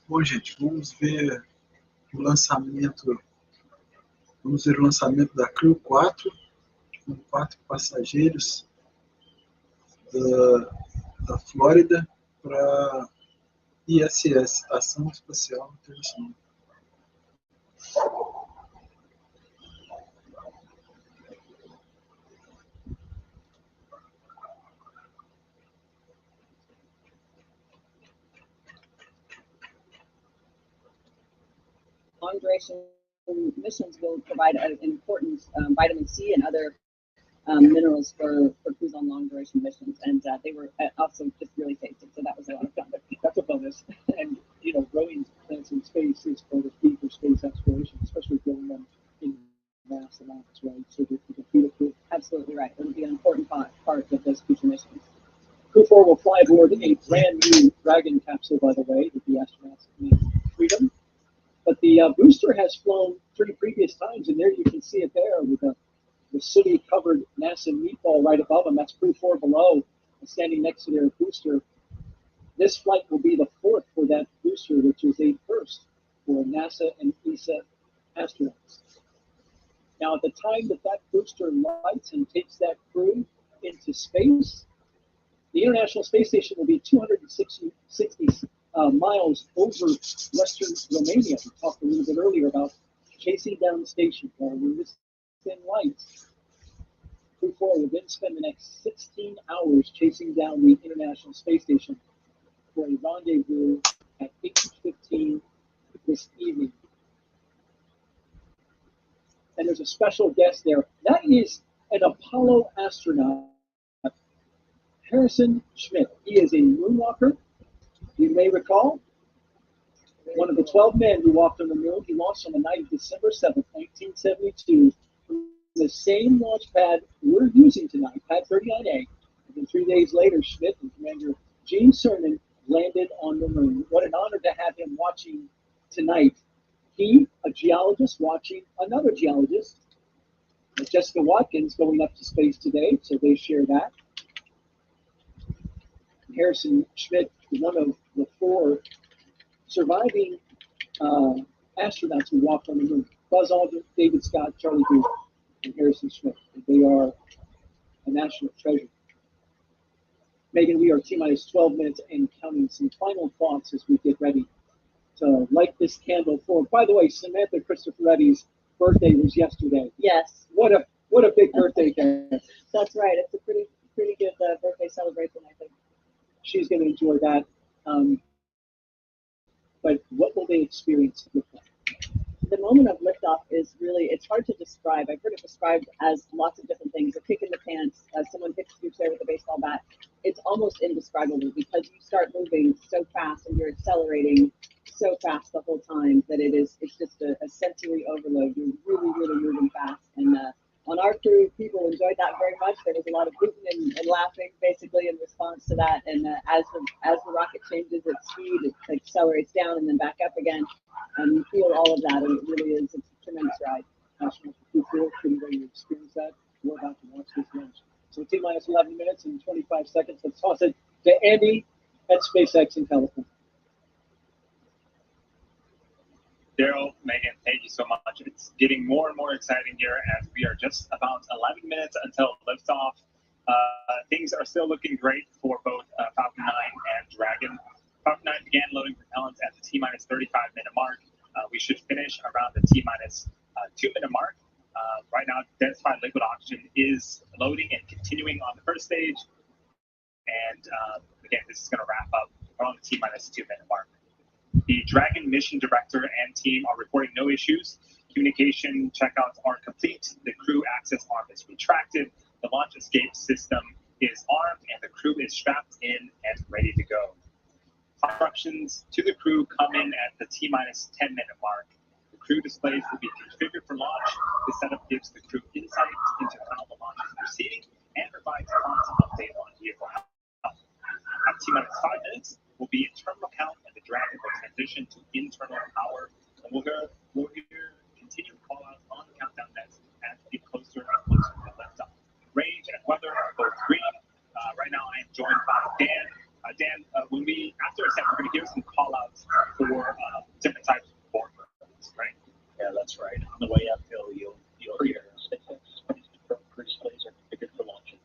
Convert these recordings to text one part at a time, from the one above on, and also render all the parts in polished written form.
Bom, gente, vamos ver o lançamento da Crew 4, com 4 passageiros da Flórida para ISS, Estação Espacial Internacional. Long duration missions will provide an important vitamin C and other minerals for crews on long duration missions, and they were also just really tasty. So that was a lot of fun. That's a bonus. And growing plants in space is part of key for space exploration, especially growing them in vast amounts, right? So that you can feed it through. Absolutely right. It will be an important part of those future missions. Crew 4 will fly aboard a brand new Dragon capsule, by the way, that the astronauts named Freedom. But the booster has flown 3 previous times, and there you can see it there with the sooty-covered NASA meatball right above them. That's Crew 4 below, standing next to their booster. This flight will be the 4th for that booster, which is a first for NASA and ESA astronauts. Now, at the time that booster lights and takes that crew into space, the International Space Station will be 260 miles over western Romania. We talked a little bit earlier about chasing down the station while we're missing lights. Crew 4 will then spend the next 16 hours chasing down the International Space Station for a rendezvous at 8:15 this evening. And there's a special guest there. That is an Apollo astronaut, Harrison Schmitt. He is a moonwalker. You may recall, one of the 12 men who walked on the moon. He launched on the night of December 7th, 1972, from the same launch pad we're using tonight, Pad 39A. And then 3 days later, Schmitt and Commander Gene Cernan landed on the moon. What an honor to have him watching tonight. He, a geologist, watching another geologist, Jessica Watkins, going up to space today, so they share that. Harrison Schmitt, one of the 4 surviving astronauts who walked on the moon. Buzz Aldrin, David Scott, Charlie Booth, and Harrison Schmitt. They are a national treasure. Megan, we are T-minus 12 minutes and counting. Some final thoughts as we get ready to light this candle forward. By the way, Samantha Cristoforetti's birthday was yesterday. Yes. What a big birthday gift. That's right. It's a pretty good birthday celebration, I think. She's going to enjoy that. But what will they experience with that? The moment of liftoff is really, it's hard to describe. I've heard it described as lots of different things. A kick in the pants, as someone hits your chair with a baseball bat. It's almost indescribable because you start moving so fast and you're accelerating so fast the whole time that it's just a sensory overload. You're really moving fast. And on our crew, people enjoyed that very much. There was a lot of hooting and laughing, basically, in response to that. And as the rocket changes its speed, it accelerates down and then back up again. And you feel all of that, and it really is. It's a tremendous ride. National Crew 4, couldn't wait to experience that. We're about to watch this launch. So T-minus 11 minutes and 25 seconds. Let's toss it to Andy at SpaceX in California. Daryl, Megan, thank you so much. It's getting more and more exciting here as we are just about 11 minutes until liftoff. Things are still looking great for both Falcon 9 and Dragon. Falcon 9 began loading propellants at the T-minus 35-minute mark. We should finish around the T-minus 2-minute mark. Right now, densified liquid oxygen is loading and continuing on the first stage. And again, this is going to wrap up around the T-minus 2-minute mark. The Dragon mission director and team are reporting no issues. Communication checkouts are complete. The crew access arm is retracted. The launch escape system is armed, and the crew is strapped in and ready to go. Instructions to the crew come in at the T-minus 10-minute mark. The crew displays will be configured for launch. This setup gives the crew insight into how the launch is proceeding and provides constant update on vehicle health. At T-minus 5 minutes, will be internal count, and the Dragon will transition to internal power. And we'll hear continued call-outs on the countdown next as we get closer and closer to liftoff. Range and weather are both green. Right now, I am joined by Dan. Dan, when we after ascent, we're going to hear some call outs for different types of board movements, right? Yeah, that's right. On the way uphill, you'll hear cruise displays are configured for launching.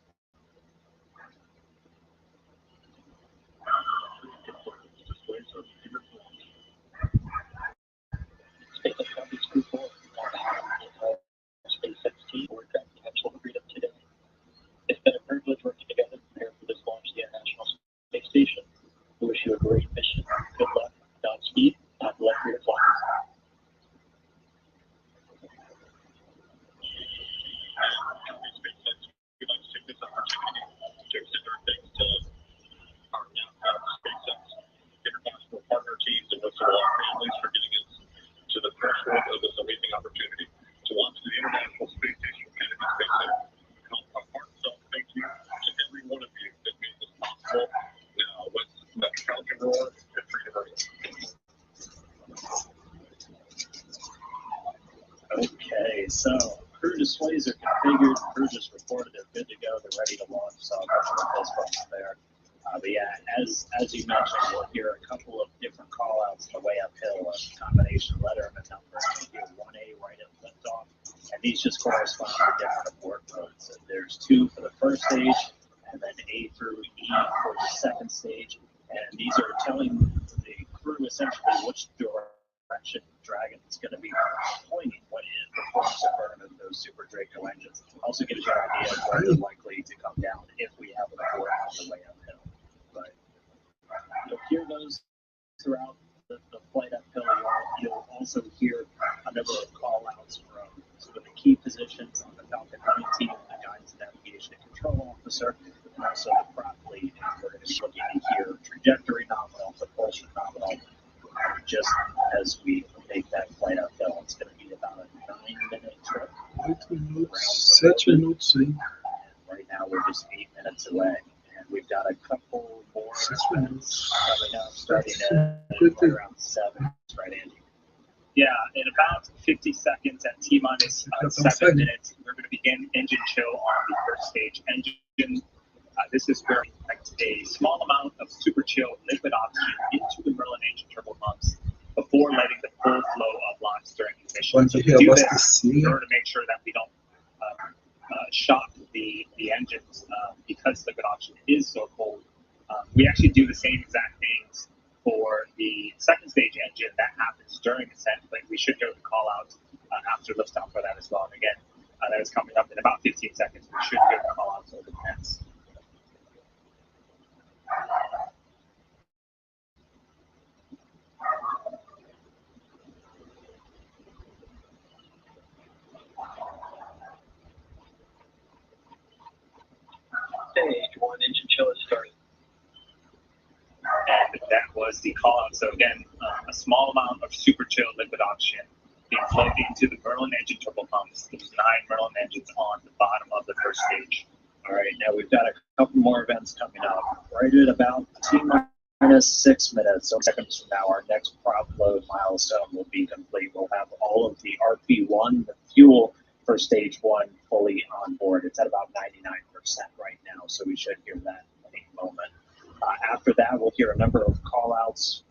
SpaceX Company's Crew 4 on SpaceX team for Dragon Capsule Freedom today. It's been a privilege working together to prepare for this launch to the International Space Station. We wish you a great mission. Good luck, Godspeed, and let your flights. We'd like to take this opportunity to extend our thanks to our now SpaceX international partner teams and most of all our families for getting us to the threshold of this amazing opportunity to launch to the International Space Station and SpaceX. A heartfelt thank you to every one of you that made this possible. Now let's let Falcon roar and freedom ring. Okay, so crew displays are configured. Crew just reported they're good to go. They're ready to launch. So I'll mention this one there. But yeah, as you mentioned, we'll hear a couple of different call outs on the way uphill, a combination letter and a number. We'll hear 1A right at liftoff, and these just correspond to different abort modes. And there's 2 for the first stage, and then A through E for the second stage. And these are telling the crew essentially which direction Dragon is going to be pointing when it performs a burn of those Super Draco engines. Also gives you an idea of where they're likely to come down if we have an abort on the way uphill. But you'll hear those throughout the flight uphill. You'll also hear a number of call outs from some of the key positions on the Falcon9 team, the guidance, navigation, and control officer, and also the prop lead. We're going to be looking to hear trajectory nominal, propulsion nominal, just as we make that flight uphill. It's going to be about a 9-minute trip. 7 minutos aí. Right now we're just 8 minutes away. And we've got a couple more 6 minutes. coming up, starting at around 7, right, Andy? Yeah, in about 50 seconds at T-minus 7 minutes, we're going to begin engine chill on the first stage engine. This is where we inject a small amount of super chill liquid oxygen into the Merlin engine turbo pumps before letting the full flow of LOX during the mission. So we do this in order to make sure that we don't shock the engines because liquid oxygen is so cold. We actually do the same exact things for the second stage engine that happens during ascent, but we should go to call out after liftoff for that as well. And again, that is coming up in about 15 seconds. We should go to call out over the pants. Stage 1 engine chill is started. And that was the call out. So again, a small amount of super chill liquid oxygen being flowed into the Merlin engine turbo pumps. There's 9 Merlin engines on the bottom of the first stage. All right, now we've got a couple more events coming up. Right at about T-minus 6 minutes, so seconds from now, our next prop load milestone will be complete. We'll have all of the RP1, the fuel for stage 1, fully on board. It's at about 99% right now, so we should hear that in any moment. After that, we'll hear a number of call outs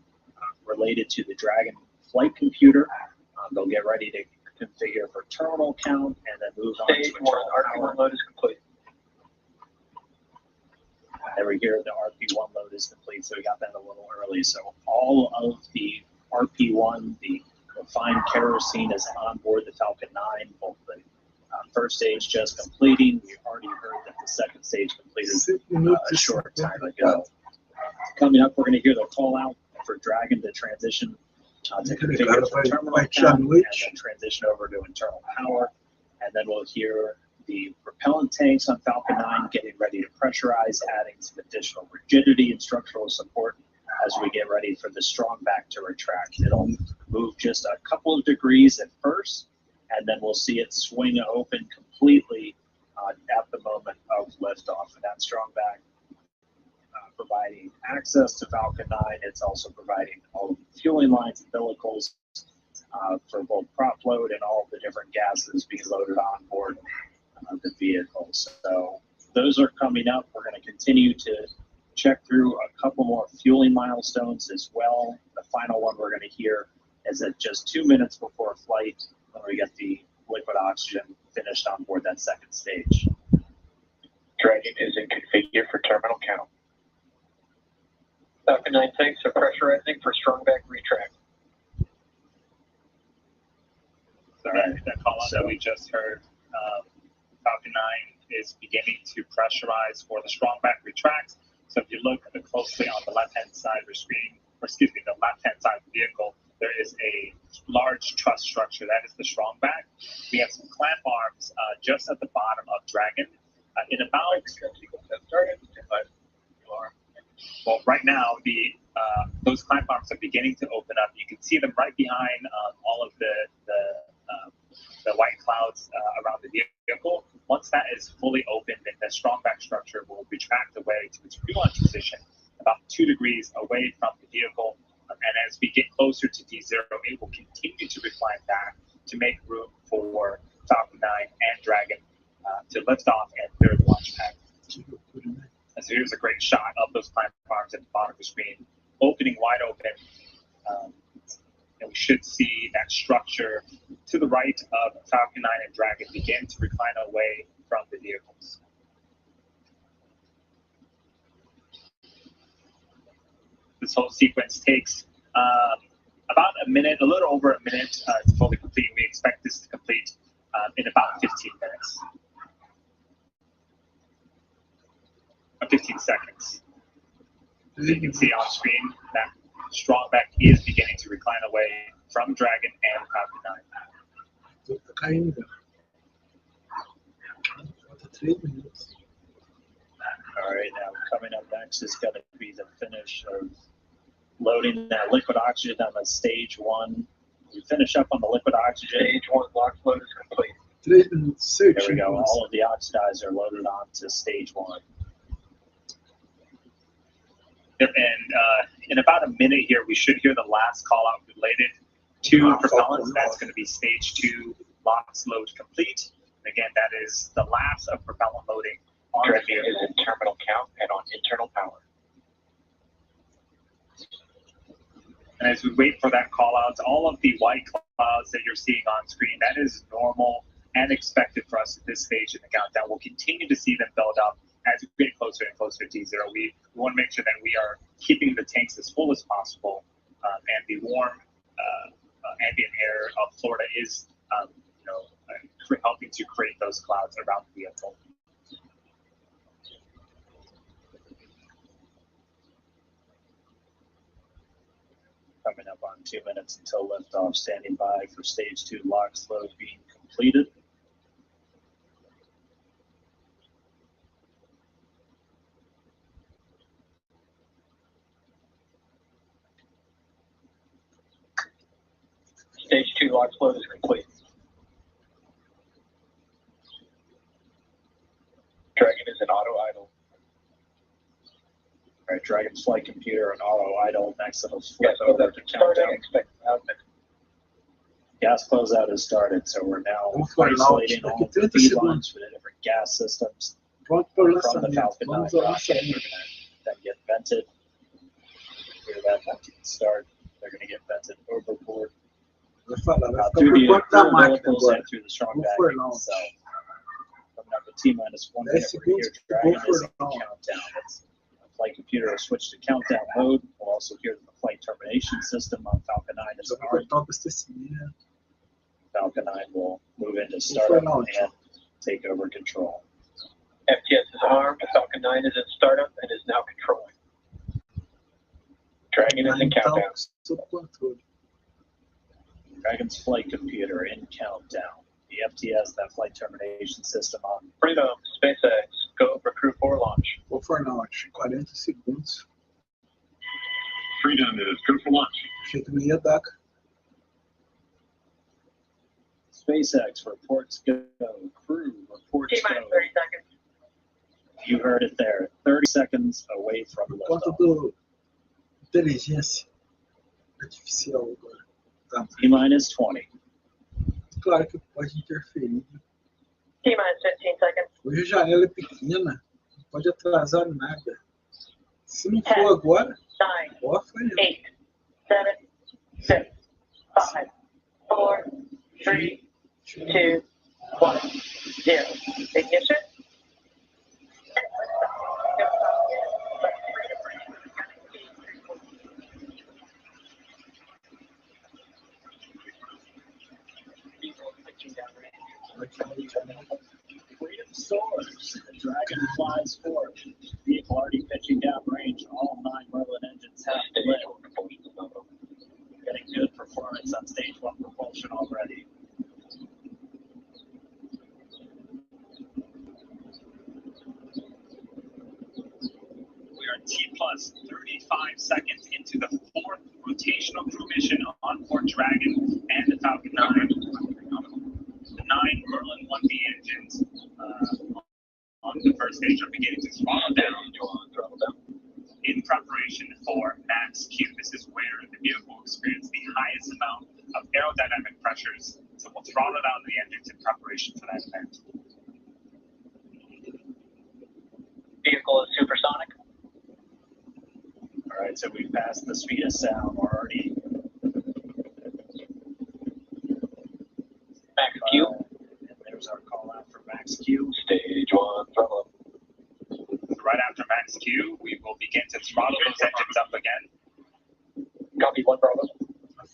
related to the Dragon flight computer. They'll get ready to configure for terminal count and then move on to internal power. RP1 load is complete. There we hear the RP1 load is complete, so we got that a little early. So all of the RP1, the refined kerosene is on board the Falcon9. Both the first stage just completing. We already heard that the second stage completed a short time ago. Coming up, we're going to hear the call out for Dragon to transition to configure for terminal count and then transition over to internal power. And then we'll hear the propellant tanks on Falcon9 getting ready to pressurize, adding some additional rigidity and structural support as we get ready for the strong back to retract. It'll move just a couple of degrees at first, and then we'll see it swing open completely at the moment of liftoff. And that strong back providing access to Falcon9. It's also providing all of the fueling lines and umbilicals for both prop load and all of the different gases being loaded on board the vehicle. So those are coming up. We're going to continue to check through a couple more fueling milestones as well. The final one we're going to hear is at just 2 minutes before flight when we get the liquid oxygen finished on board that second stage. Dragon is in configure for terminal count. Falcon 9 tanks are pressurizing for strong back retract. All right, that call out that we just heard, Falcon 9 is beginning to pressurize for the strong back retract. So if you look closely on the left-hand side of your screen, or excuse me, the left-hand side of the vehicle, there is a large truss structure. That is the strong back. We have some clamp arms just at the bottom of Dragon. In about, well, right now, those clamp arms are beginning to open up. You can see them right behind all of the white clouds around the vehicle. Once that is fully opened, then the strong back structure will retract away to its pre-launch position, about 2 degrees away from the vehicle. And as we get closer to D0, it will continue to recline back to make room for Falcon 9 and Dragon to lift off and clear the launch pad. And so here's a great shot of those clamp arms at the bottom of the screen, opening wide open. And we should see that structure to the right of Falcon 9 and Dragon begin to recline away from the vehicles. This whole sequence takes about a minute, a little over a minute to fully complete. We expect this to complete in about 15 minutes. 15 seconds. As you can see on screen, that strong back is beginning to recline away from Dragon and Falcon 9. Tá caindo. Falta 3 minutos. All right, now coming up next is going to be the finish of loading that liquid oxygen on the stage 1. We finish up on the liquid oxygen. Stage 1 lock load is complete. 3 minutos There we certinho. go. All of the oxidizer are loaded onto stage 1. And in about a minute here, we should hear the last call out related to propellants. That's going to be stage 2 LOX load complete. And again, that is the last of propellant loading on the Dragon vehicle. is in terminal count and on internal power. And as we wait for that call out, all of the white clouds that you're seeing on screen, that is normal and expected for us at this stage in the countdown. We'll continue to see them build up as we get closer and closer to D0. We want to make sure that we are keeping the tanks as full as possible, and the warm ambient air of Florida is, helping to create those clouds around the vehicle. Coming up on 2 minutes until liftoff, standing by for stage 2 LOX load being completed. Stage 2 lock load is complete. Dragon is in auto idle. All right, Dragon's flight computer and auto idle. Next, it'll flip Yes, over to starting countdown. expect outlet. Gas closeout has started, so we're now Vamos para o isolating launch. all Daqui the 30 feed segundos. lines for the different gas systems Pronto para o from the lançamento. Falcon 9 Vamos ao rocket. They're lançamento. going to then get vented. Hear that engine start. They're going to get vented overboard. Vai falar, vai ficar Through por the conta da through máquina umbilicals agora. and through the strong Go back for end launch. itself. Coming up at T-1 minute, 10 we're going to hear segundos, Dragon go for is in launch. countdown. It's the flight computer will switch to countdown mode. We'll also hear the flight termination system on Falcon 9 is Já vai armed. cortar o abastecimento. Falcon 9 will move into for startup launch. and take over control. FTS is armed. Falcon 9 is in startup and is now controlling. Dragon is in Então, countdown. sob controle. Dragon's flight computer in countdown. The FTS, that flight termination system on. Freedom, SpaceX, go for crew 4 launch. Vou for launch. 40 segundos. Freedom is good for launch. Achei que não ia dar. SpaceX reports go. Crew reports T-minus go. 30 seconds. You heard it there. 30 seconds away from Por conta liftoff. do inteligência artificial agora. Tá. T-minus 20. Claro que pode interferir. T-minus 15 seconds. Hoje a janela é pequena, não pode atrasar nada. Se não for agora, 9, ó, foi 8, 7, 6, 5, 4, 3, 2, 1, 0. Ignition. Freedom soars. The Dragon flies forward. Vehicle already pitching down range. All 9 Merlin engines have lit. Getting good performance on stage 1 propulsion already. We are T plus 35 seconds into the 4th rotational crew mission on board Dragon and the Falcon 9. The 9 Merlin 1B engines on the first stage are beginning to throttle down in preparation for max Q. This is where the vehicle will experience the highest amount of aerodynamic pressures, so we'll throttle down the engines in preparation for that event. Vehicle is supersonic. All right, so we've passed the speed of sound. We're already Max Q. And there's our call out for max Q. Stage 1, throttle up. Right after max Q, we will begin to throttle those engines up again. Copy 1 Bravo.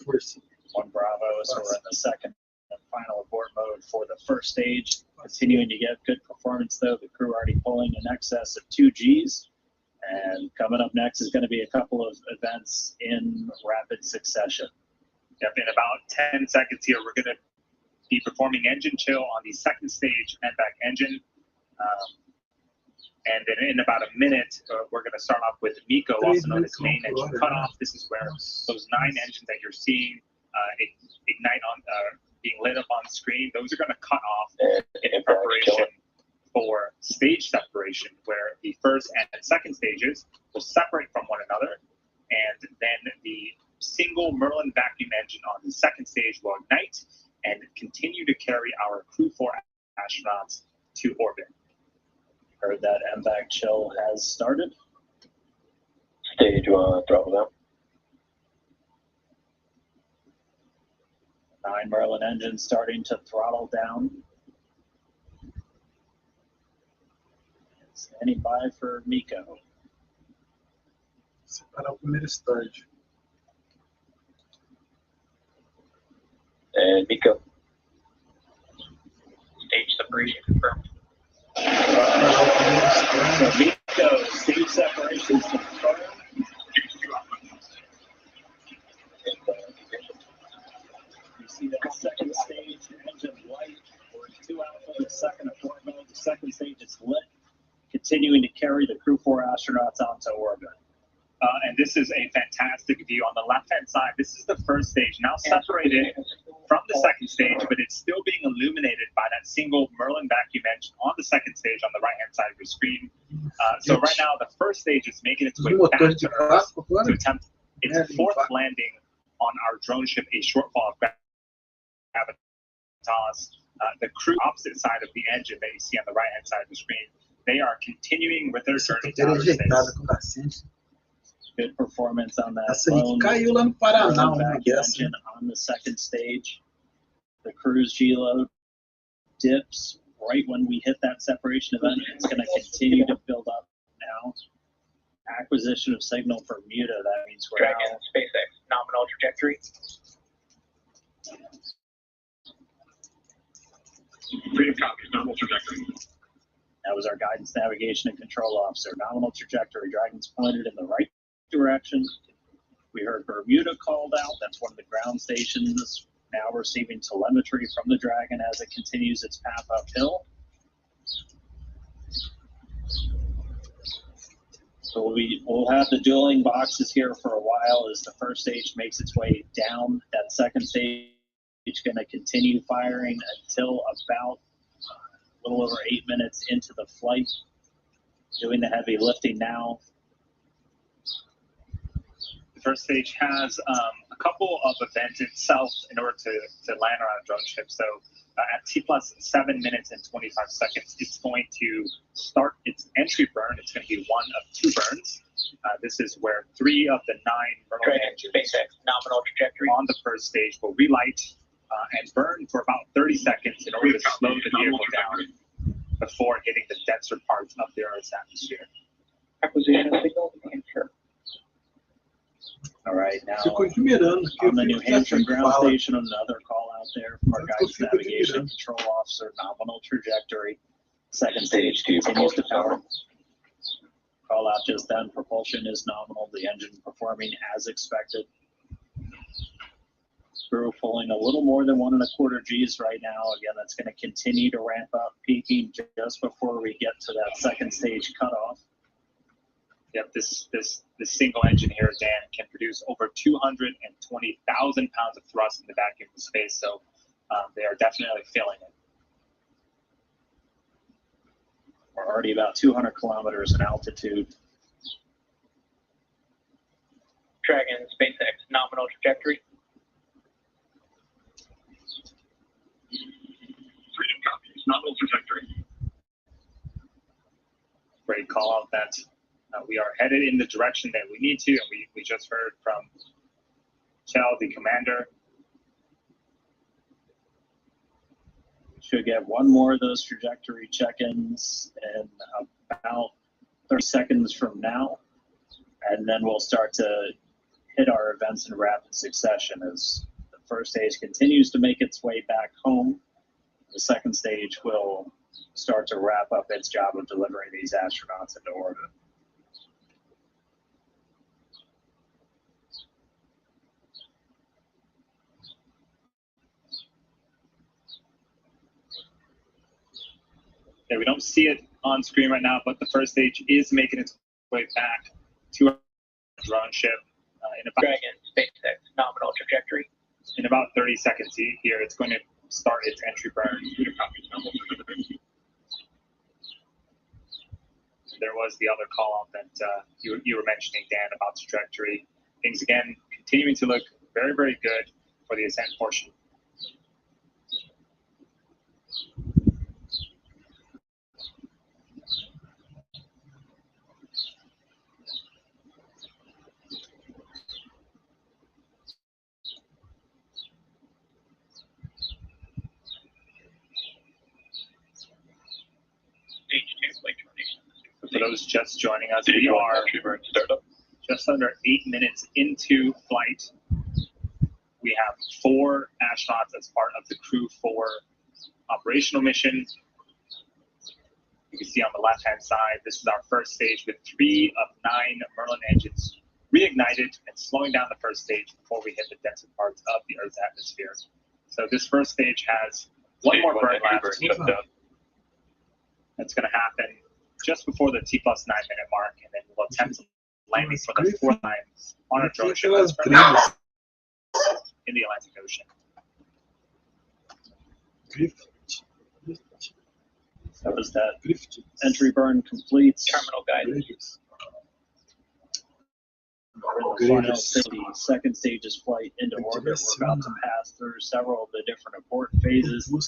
força. 1 Bravo, so we're in the second and final abort mode for the first stage. Continuing to get good performance though, the crew already pulling in excess of 2 Gs. And coming up next is going to be a couple of events in rapid succession. Yep, in about 10 seconds here, we're going to be performing engine chill on the second stage and back engine. And then in about a minute, we're going to start off with MECO, also known as main engine cutoff. This is where those 9 engines that you're seeing ignite on, being lit up on screen, those are going to cut off in preparation for stage separation, where the first and second stages will separate from one another, and then the single Merlin vacuum engine on the second stage will ignite and continue to carry our Crew 4 astronauts to orbit. Heard that MVAC chill has started. Stage 1, throttle down. 9 Merlin engines starting to throttle down. Standing by for MECO. Separar o primeiro estágio. And MECO. Stage separation confirmed. So MECO stage separations confirmed. You see that second stage engine light. We're in 2 alpha, the second abort mode. The second stage is lit, continuing to carry the Crew 4 astronauts onto orbit. And this is a fantastic view. On the left-hand side, this is the first stage, now separated from the second stage, but it's still being illuminated by that single Merlin vacuum engine on the second stage on the right-hand side of your screen. So right now, the first stage is making its way back to Earth to attempt its 4th landing on our drone ship, a shortfall of gravitas. The crew opposite side of the engine that you see on the right-hand side of the screen, they are continuing with their journey to outer space. Good performance on that lone caiu lá no Paraná, uma engine on the second stage. The cruise G-load dips right when we hit that separation event. It's going to continue to build up now. Acquisition of signal for Bermuda, that means we're Dragon, now SpaceX, nominal trajectory. Freedom copies, nominal trajectory. That was our guidance, navigation, and control officer. Nominal trajectory. Dragon's pointed in the right direction. We heard Bermuda called out. That's one of the ground stations now receiving telemetry from the Dragon as it continues its path uphill. So we'll have the dueling boxes here for a while as the first stage makes its way down. That second stage is going to continue firing until about a little over 8 minutes into the flight. Doing the heavy lifting now. The first stage has a couple of events itself in order to land on a drone ship. So at T plus 7 minutes and 25 seconds, it's going to start its entry burn. It's going to be one of 2 burns. This is where 3 of the 9 Merlin engines SpaceX nominal trajectory on the first stage will relight and burn for about 30 seconds in order to slow the vehicle down before hitting the denser parts of the Earth's atmosphere. acquisition signal, New Hampshire. All right, now Fico admirando aqui. on the New Hampshire ground fala. station, another call out there from our guidance navigation control officer, nominal trajectory. Second stage continues to power. Call out just then, propulsion is nominal, the engine performing as expected. Crew pulling a little more than 1 1/4 Gs right now. Again, that's going to continue to ramp up, peaking just before we get to that second stage cutoff. Yep, this single engine here, Dan, can produce over 220,000 pounds of thrust in the vacuum of space, so they are definitely feeling it. We're already about 200 kilometers in altitude. Dragon SpaceX nominal trajectory. Freedom copies, nominal trajectory. Great call out that we are headed in the direction that we need to, and we just heard from Chell, the commander. Should get one more of those trajectory check-ins in about 30 seconds from now, and then we'll start to hit our events in rapid succession as the first stage continues to make its way back home. The second stage will start to wrap up its job of delivering these astronauts into orbit. Yeah, we don't see it on screen right now, but the first stage is making its way back to our drone ship in about Dragon SpaceX nominal trajectory. in about 30 seconds here. It's going to start its entry burn. There was the other call out that you were mentioning, Dan, about trajectory. Things again continuing to look very, very good for the ascent portion. Stage 2 flight termination. For those just joining us, we are just under 8 minutes into flight. We have 4 astronauts as part of the Crew 4 operational mission. You can see on the left-hand side, this is our first stage with 3 of 9 Merlin engines reignited and slowing down the first stage before we hit the denser parts of the Earth's atmosphere. So this first stage has one more burn left. That's going to happen just before the T+9 minute mark, and then we'll attempt landing for the 4th time on our drone ship in the Atlantic Ocean. That was that entry burn completes. Terminal guidance. We're in the final stage, the second stage's flight into orbit. We're about to pass through several of the different abort phases, which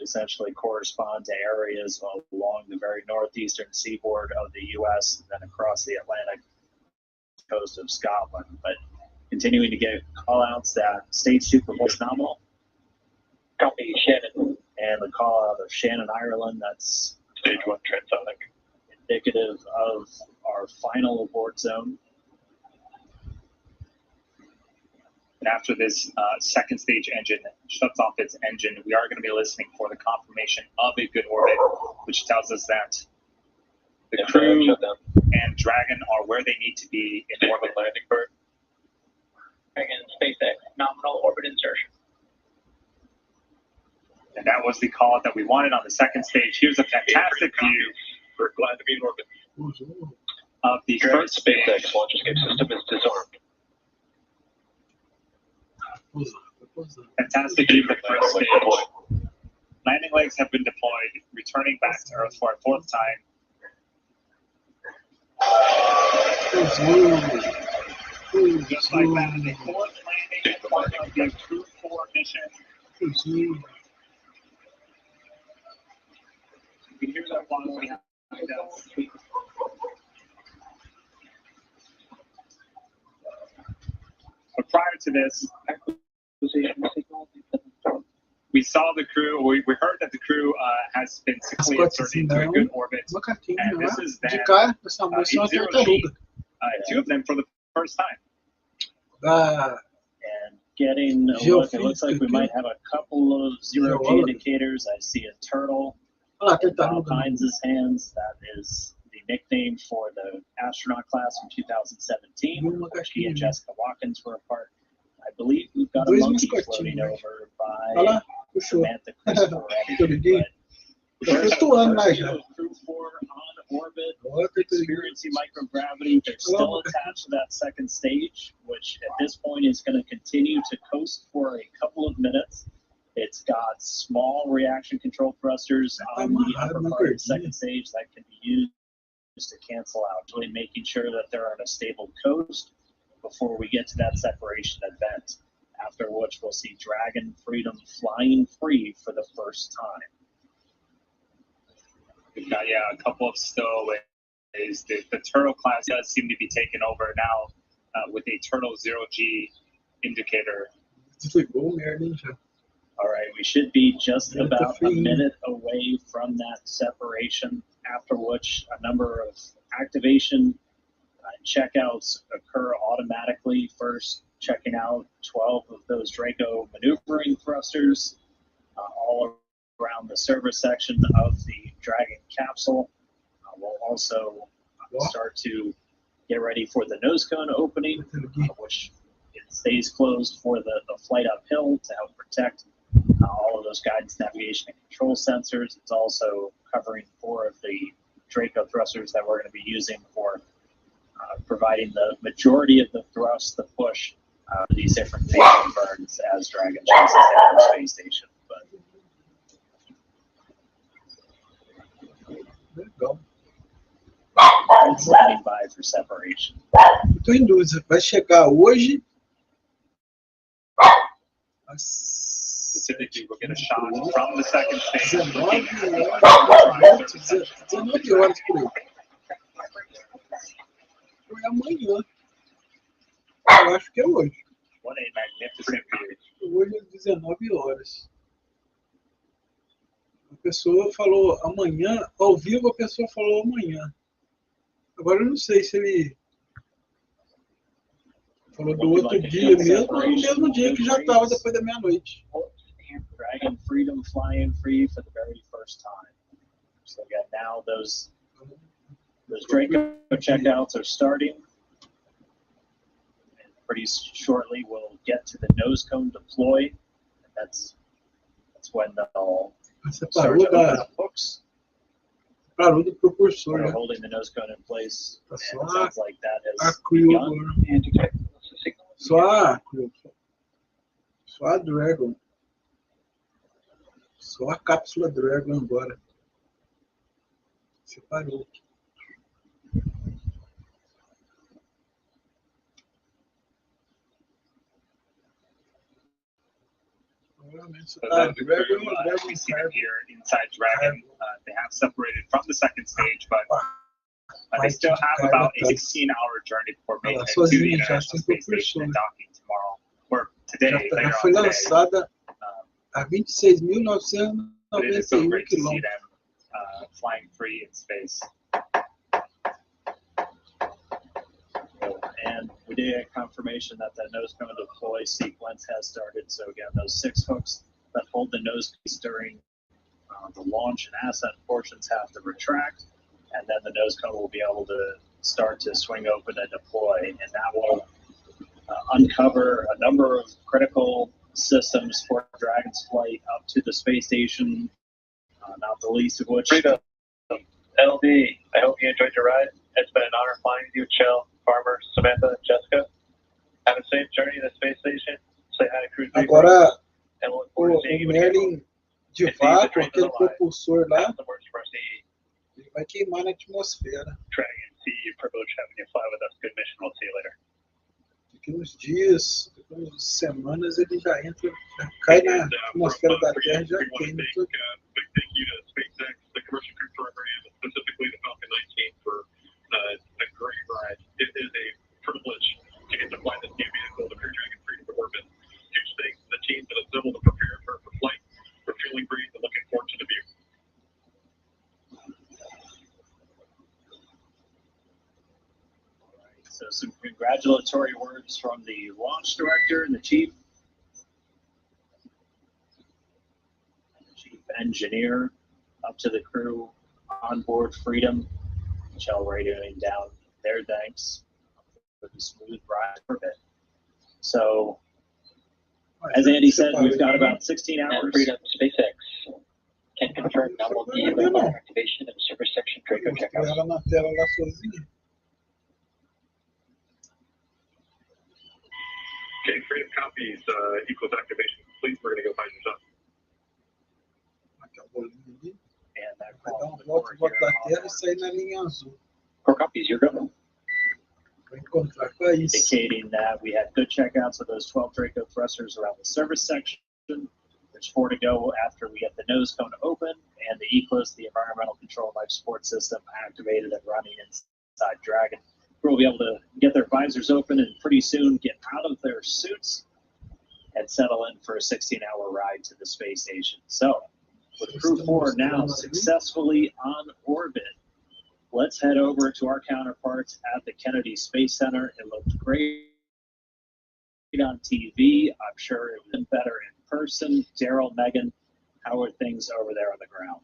essentially correspond to areas along the very northeastern seaboard of the U.S. and then across the Atlantic coast of Scotland. But continuing to get call-outs that stage 2 propulsion nominal. Copy, Shannon. And the call-out of Shannon, Ireland, that's Stage 1 transonic. indicative of our final abort zone. And after this second stage engine shuts off its engine, we are going to be listening for the confirmation of a good orbit, which tells us that the Crew and Dragon are where they need to be in orbit. Landing bird. Dragon SpaceX nominal orbit insertion. And that was the call that we wanted on the second stage. Here's a fantastic view. We're glad to be in orbit. Of the Dragon first stage. SpaceX launch escape system is disarmed. Fantastic view of the first stage. Landing legs have been deployed, returning back to Earth for a 4th time. Just like that, the 4th landing as part of the Crew 4 mission. You can hear that while we have to this. We saw the crew. We heard that the crew has been successfully inserted into a good orbit, and this is them. Two of them for the first time. And getting a look, it looks like we might have a couple of zero-G indicators. I see a turtle in Bob Hines' hands. That is the nickname for the astronaut class from 2017, which he and Jessica Watkins were a part. I believe we've got a monkey floating over by Samantha Christopher. Crew 4 on orbit, experiencing microgravity. They're still attached to that second stage, which at this point is going to continue to coast for a couple of minutes. It's got small reaction control thrusters on the upper part of the second stage that can be used to cancel out, really making sure that they're on a stable coast before we get to that separation event, after which we'll see Dragon Freedom flying free for the first time. We've got, a couple of stowaways. The Turtle class does seem to be taken over now with a Turtle 0G indicator. All right, we should be just about a minute away from that separation, after which a number of activation checkouts occur automatically. First, checking out 12 of those Draco maneuvering thrusters all around the service section of the Dragon capsule. We'll also start to get ready for the nose cone opening, which it stays closed for the flight uphill to help protect all of those guidance, navigation, and control sensors. It's also covering 4 of the Draco thrusters that we're going to be using for providing the majority of the thrust, the push, these different phases burns as Dragon chases down the space station. But standing by for separation. Estou em dúvida, vai chegar hoje? Specifically, we'll get a shot from the second stage. 19 horas por aí. Foi amanhã. Eu acho que é hoje. What a magnificent view. Hoje às 19 horas. A pessoa falou amanhã, ao vivo a pessoa falou amanhã. Agora eu não sei se ele falou do outro dia mesmo ou no mesmo dia que já estava depois da meia-noite. Dragon Freedom flying free for the very first time. So again, now those Draco checkouts are starting. And pretty shortly we'll get to the nose cone deploy. And that's when they'll start to open up hooks. Parou do propulsor, We're né? holding the nose cone in place. Tá And só it sounds like that a has crew begun. agora. Só a Dragon. Só a cápsula Dragon agora. Separou. So the crew, we see them here inside Dragon. They have separated from the second stage, but they still have about a 16-hour journey before making it to the International Space Station and docking tomorrow, or today, Já later foi on today. lançada a But it is so 26.991 great to see quilômetros. them flying free in space. And we did get confirmation that the nose cone deploy sequence has started. So again, those 6 hooks that hold the nose piece during the launch and ascent portions have to retract, and then the nose cone will be able to start to swing open and deploy, and that will uncover a number of critical systems for Dragon's flight up to the space station, not the least of which. Freedom. LD, I hope you enjoyed your ride. It's been an honor flying with you, Chell, Farmer, Samantha, Jessica. Have a safe journey to the space station. Say hi to Cruise Agora, and we'll look o forward to seeing you Merlin de vácuo, aquele propulsor lá, the words for the ele vai queimar na atmosfera. Dragon. See you, privilege having you fly with us. Good mission. We'll see you later. Daqui uns dias, depois de umas semanas, ele já entra, já cai na atmosfera da Terra e já queima tudo. Big thank you to SpaceX, the commercial crew program, specifically the Falcon 9 for a great ride. It is a privilege to get to fly this new vehicle, the Crew Dragon Freedom. congratulatory words from the launch director and the chief engineer up to the crew on board Freedom, Michelle radioing down their thanks for the smooth ride of it. So, as Andy said, we've got about 16 hours. Freedom SpaceX can confirm nominal vehicle activation and service section Draco checkout. Ela na tela lá sozinha. Okay, Freedom copies, equals activation complete. We're going to go find your son. Aquela bolinha ali. And that Vai dar uma call volta em volta da Terra e sair na linha azul. Core copies, you're go. Vai encontrar com a ISS. indicating that we had good checkouts of those 12 Draco thrusters around the service section. There's 4 to go after we get the nose cone open and the ECLIS, the Environmental Control Life Support System, activated and running inside Dragon. We'll be able to get their visors open and pretty soon get out of their suits and settle in for a 16-hour ride to the space station. So, with Crew 4 now successfully on orbit, let's head over to our counterparts at the Kennedy Space Center. It looked great on TV. I'm sure it would have been better in person. Daryl, Megan, how are things over there on the ground?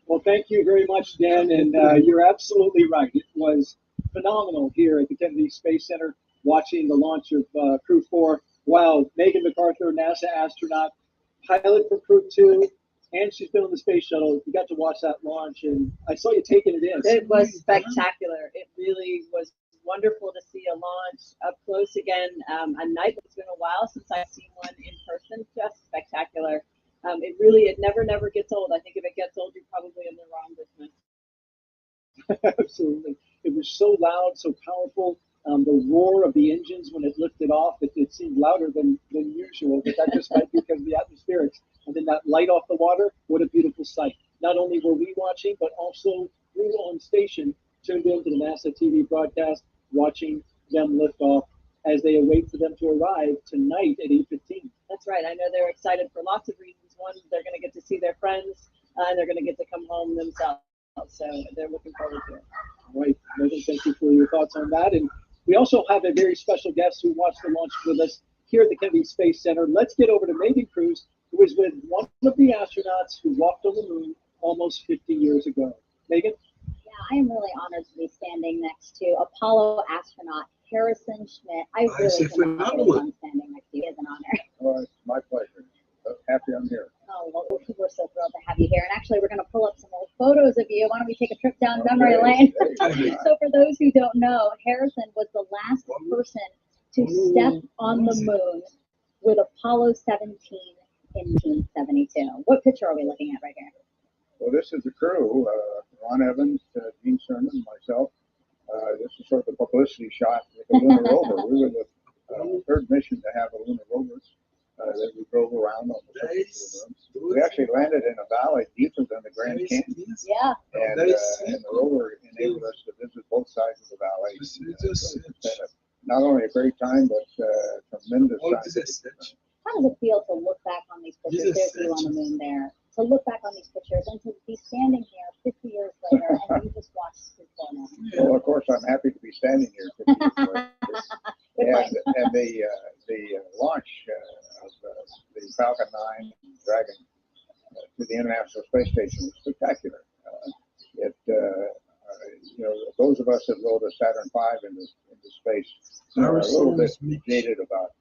Well, thank you very much, Dan, and you're absolutely right. It was phenomenal here at the Kennedy Space Center watching the launch of Crew 4. Wow, Megan MacArthur, NASA astronaut, pilot for Crew 2, and she's been on the space shuttle. You got to watch that launch, and I saw you taking it in. It was spectacular. It really was wonderful to see a launch up close again. A night, it's been a while since I've seen one in person. Just spectacular. It never gets old. I think if it gets old, you're probably in the wrong business. Absolutely. It was so loud, so powerful. The roar of the engines when it lifted off, it seemed louder than usual, but that just might be because of the atmospherics. And then that light off the water, what a beautiful sight. Not only were we watching, but also you on station tuned into the NASA TV broadcast, watching them lift off as they await for them to arrive tonight at 8:15. That's right. I know they're excited for lots of reasons. One, they're going to get to see their friends, and they're going to get to come home themselves. So they're looking forward to it. All right, Megan, thank you for your thoughts on that. And we also have a very special guest who watched the launch with us here at the Kennedy Space Center. Let's get over to Megan Cruz, who was with one of the astronauts who walked on the moon almost 50 years ago. Megan? Yeah, I am really honored to be standing next to Apollo astronaut Harrison Schmitt. I really cannot believe I'm standing next to you. It is an honor. Well, it's my pleasure. Happy I'm here. Oh, well, we're so thrilled to have you here. And actually, we're going to pull up some old photos of you. Why don't we take a trip down memory lane? So for those who don't know, Harrison was the last person to step on the moon with Apollo 17 in 1972. What picture are we looking at right here? Well, this is the crew, Ron Evans, Gene Cernan, myself. This is sort of a publicity shot with the lunar rover. We were the third mission to have a lunar rover that we drove around on the surface of the moon. We actually landed in a valley deeper than the Grand Canyon. Yeah. And the rover enabled us to visit both sides of the valley. Not only a great time, but tremendous time. How does it feel to look back on these pictures? There's you on the moon there. To look back on these pictures and to be standing here 50 years later and you just watched this now. Well, of course, I'm happy to be standing here 50 years later. and the launch of the Falcon 9 Dragon to the International Space Station was spectacular. Those of us that rode a Saturn V into space are a little bit jaded about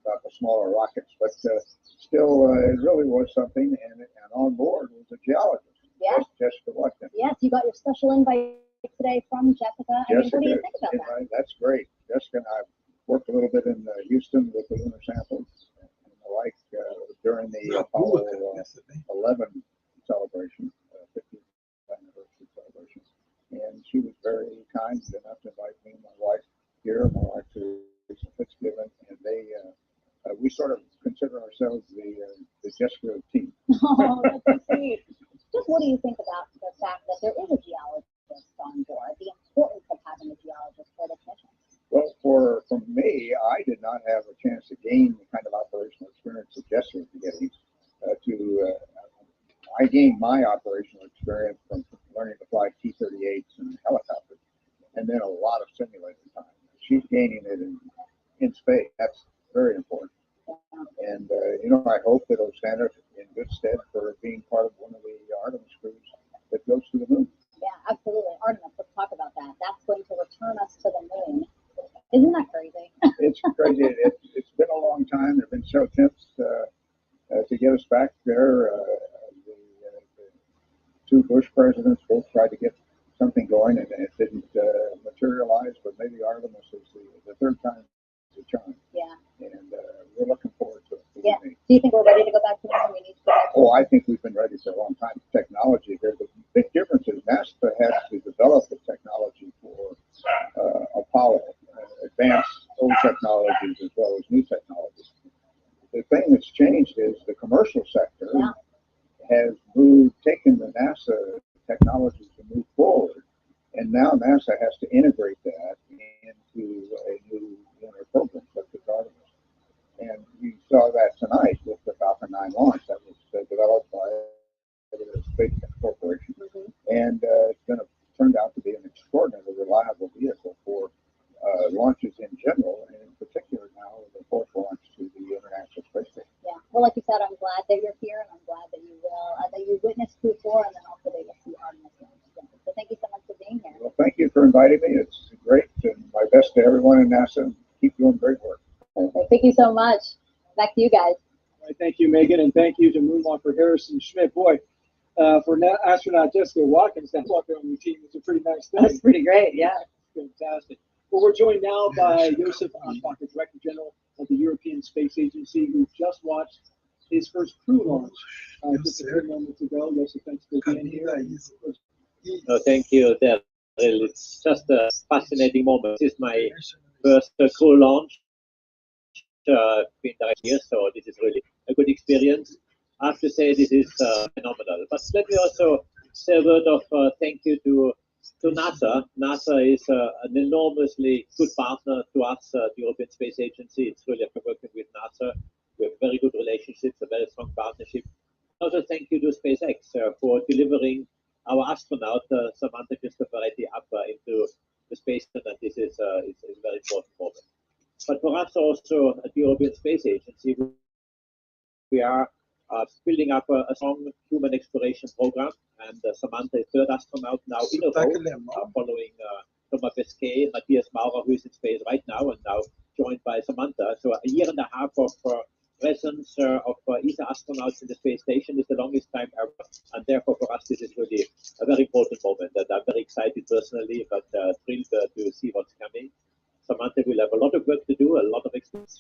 the smaller rockets, but still, it really was something. And on board was a geologist, Jessica Watkin. Yes, you got your special invite today from Jessica. What do you think about that? That's great. Jessica and I worked a little bit in Houston with the lunar samples and the like during the Apollo 11 celebration, 50th anniversary celebration. And she was very kind enough to invite me and my wife here, my wife to Fitzgibbon, and we sort of consider ourselves the Jessica team. Oh, that's sweet. Just what do you think about the fact that there is a geologist on board, the importance of having a geologist for this mission? Well, for me, I did not have a chance to gain the kind of operational experience that Jessica was getting. I gained my operational experience from learning to fly T-38s and helicopters, and then a lot of simulator time. She's gaining it in in space. That's very important. And, I hope it'll stand us in good stead for being part of one of the Artemis crews that goes to the moon. Yeah, absolutely. Artemis, let's talk about that. That's going to return us to the moon. Isn't that crazy? It's crazy. It's been a long time. There have been several attempts to get us back there. The two Bush presidents both tried to get something going, and it didn't materialize. But maybe Artemis is the third time the charm. Yeah. And we're looking forward to it. Yeah. Do you think we're ready to go back to the moon? We need to go back to the moon? I think we've been ready for a long time. Technology, there's a big difference. NASA has to develop the technology for Apollo, advance old technologies as well as new technologies. The thing that's changed is the commercial sector has taken the NASA technology to move forward, and now NASA has to integrate that into a new lunar program such as Artemis. And you saw that tonight with the Falcon 9 launch that was developed by the Space Corporation, and it's going to turn out to be an extraordinarily reliable vehicle for launches in general, and in particular now the fourth launch to the International Space Station. Yeah. Well, like you said, I'm glad that you're here, and I'm glad that you will that you witnessed Q4, and then also that you'll see Artemis launch. So thank you so much for being here. Well, thank you for inviting me. It's great, and my best to everyone in NASA. Keep doing great work. Perfect. Thank you so much. Back to you guys. All right, thank you, Megan, and thank you to Moonwalker Harrison Schmidt. Boy, for astronaut Jessica Watkins, that walker on your team is a pretty nice thing. That's pretty great, yeah. Fantastic. Well, we're joined now by Josef Ansbacher, Director General of the European Space Agency, who just watched his first crew launch just a few moments ago. Josef, thanks for being here. No, thank you, Daryl. It's just a fascinating moment. This is my first crew launch. Been there here, so this is really a good experience. I have to say this is phenomenal. But let me also say a word of thank you to NASA. NASA is an enormously good partner to us, the European Space Agency. It's really after working with NASA. We have very good relationships, a very strong partnership. Also, thank you to SpaceX for delivering our astronaut, Samantha Cristoforetti, up into the space station. This is a very important moment. But for us also at the European Space Agency, we are building up a strong human exploration program, and Samantha is third astronaut now in a row, following Thomas Pesquet, Matthias Maurer, who is in space right now, and now joined by Samantha. So a year and a half of presence of ESA astronauts in the space station is the longest time ever, and therefore for us this is really a very important moment, and I'm very excited personally, but thrilled to see what's coming. Samantha will have a lot of work to do, a lot of experience.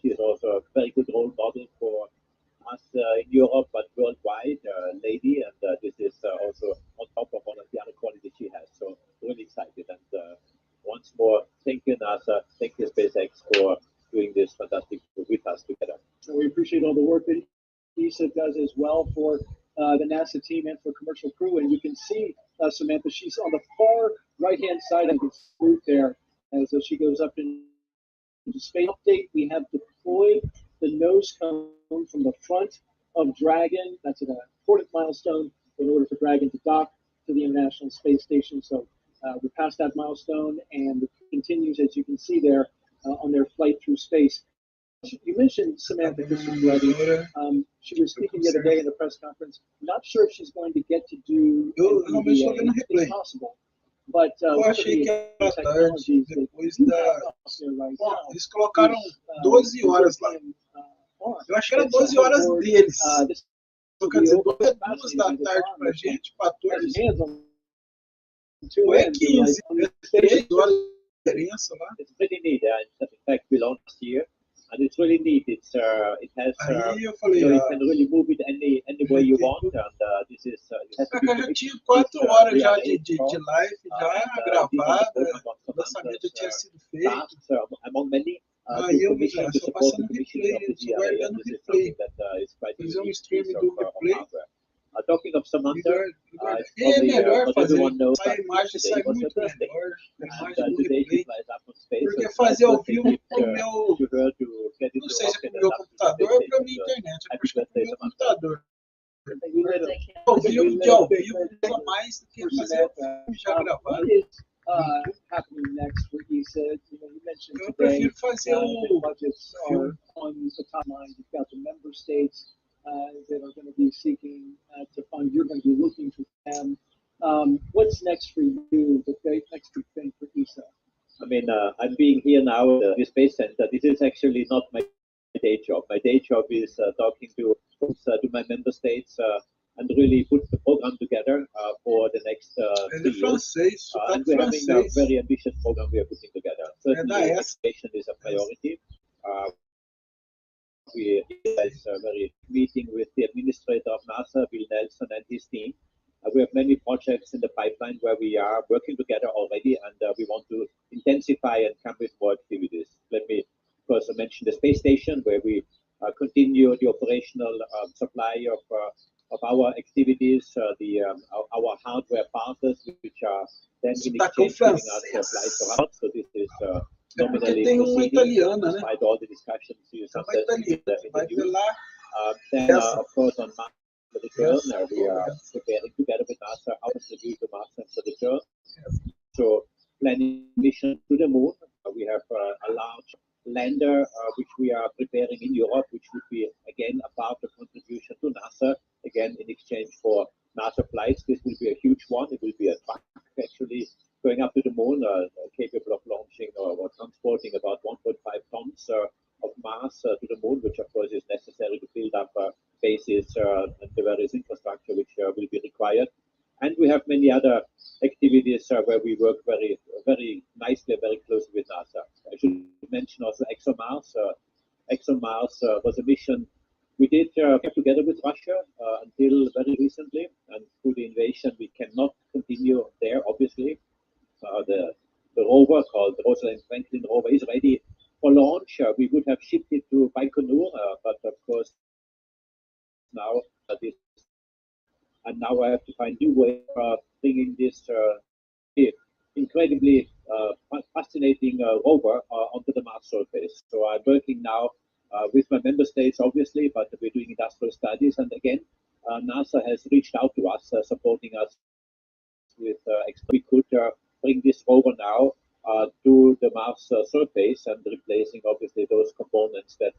She is also a very good role model for us in Europe, but worldwide, lady, and this is also on top of all of the other qualities she has. So really excited, and once more, thank you NASA, thank you SpaceX for doing this fantastic with us together. So we appreciate all the work that ESA does as well for the NASA team and for commercial crew. And you can see Samantha, she's on the far right-hand side of this group there as she goes up into space. Update, we have deployed the nose cone from the front of Dragon. That's an important milestone in order for Dragon to dock to the International Space Station. So we passed that milestone, and it continues, as you can see there, on their flight through space. You mentioned Samantha Cristoforetti. She was speaking the other day in a press conference. Not sure if she's going to get to do an it's possible. But eu achei que era tarde, depois da... Bom, eles colocaram 12 horas lá. Eu achei que era 12 horas deles. Então, quer dizer, 2 da tarde pra gente, 14. Ou é 15, 3 horas de diferença lá. It's pretty neat. In fact, we launched last year, and it's really neat. It has Aí eu falei, you can really move it any way you want, and this is já tinha 4 horas já de live já gravada, o lançamento já tinha sido feito. Among many, aí eu só passando replay, só guardando replay, fazer streaming do replay. Talking of Samantha, é melhor fazer, a imagem sai muito melhor, a imagem do replay, porque fazer ao vivo com o meu, não sei se é com o meu computador ou para a minha internet, acho que é com o meu computador. Ao vivo, de ao vivo, é mais do que fazer já gravado. happening next for ESA? You know, you mentioned Eu today prefiro fazer that budgets are on the timeline. You've got the member states that are going to be seeking to fund. You're going to be looking to them. What's next for you? The next big thing for ESA? I mean, I'm being here now at the Space Center. This is actually not my day job. My day job is talking to my member states and really put the program together for the next 3 years. And we're having a very ambitious program we are putting together. Certainly, education is a priority. We had a very meeting with the administrator of NASA, Bill Nelson, and his team. We have many projects in the pipeline where we are working together already, and we want to intensify and come with more activities. Let me first mention the space station, where we continue the operational supply of our activities, our hardware partners, which are then in exchange giving us flights around. So this is nominally proceeding, despite all the discussions you sometimes in the news. Then, of course, on Mars return, we are preparing together with NASA how to review the Mars sensor return. So, planning mission to the moon. We have a large lander which we are preparing in Europe, which would be again a part of contribution to NASA, again in exchange for NASA flights. This will be a huge one. It will be a truck actually going up to the moon, capable of launching or transporting about 1.5 tons of mass to the moon, which of course is necessary to build up bases and the various infrastructure which will be required. And we have many other activities where we work very, very nicely, very closely with NASA. I should mention also ExoMars. ExoMars was a mission we did together with Russia until very recently, and through the invasion we cannot continue there, obviously. The rover called the Rosalind Franklin rover is ready for launch. We would have shipped it to Baikonur, but of course now this, and now I have to find new ways of bringing this incredibly fascinating rover onto the Mars surface. So I'm working now with my member states, obviously, but we're doing industrial studies. And again, NASA has reached out to us, supporting us with we could bring this rover now to the Mars surface and replacing obviously those components that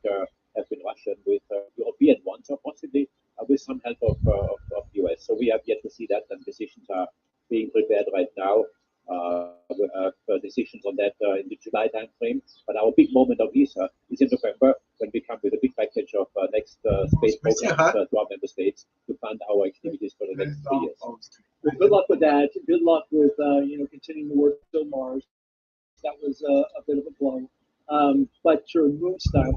have been Russian with European ones, or possibly with some help of US. So we have yet to see that, and decisions are being prepared right now. We have decisions on that in the July timeframe. But our big moment of ESA is in November, when we come with a big package of next space programs to our member states to fund our activities for the next 3 years. Well, good luck with that. Good luck with continuing to work on Mars. That was a bit of a blow. But your moon stuff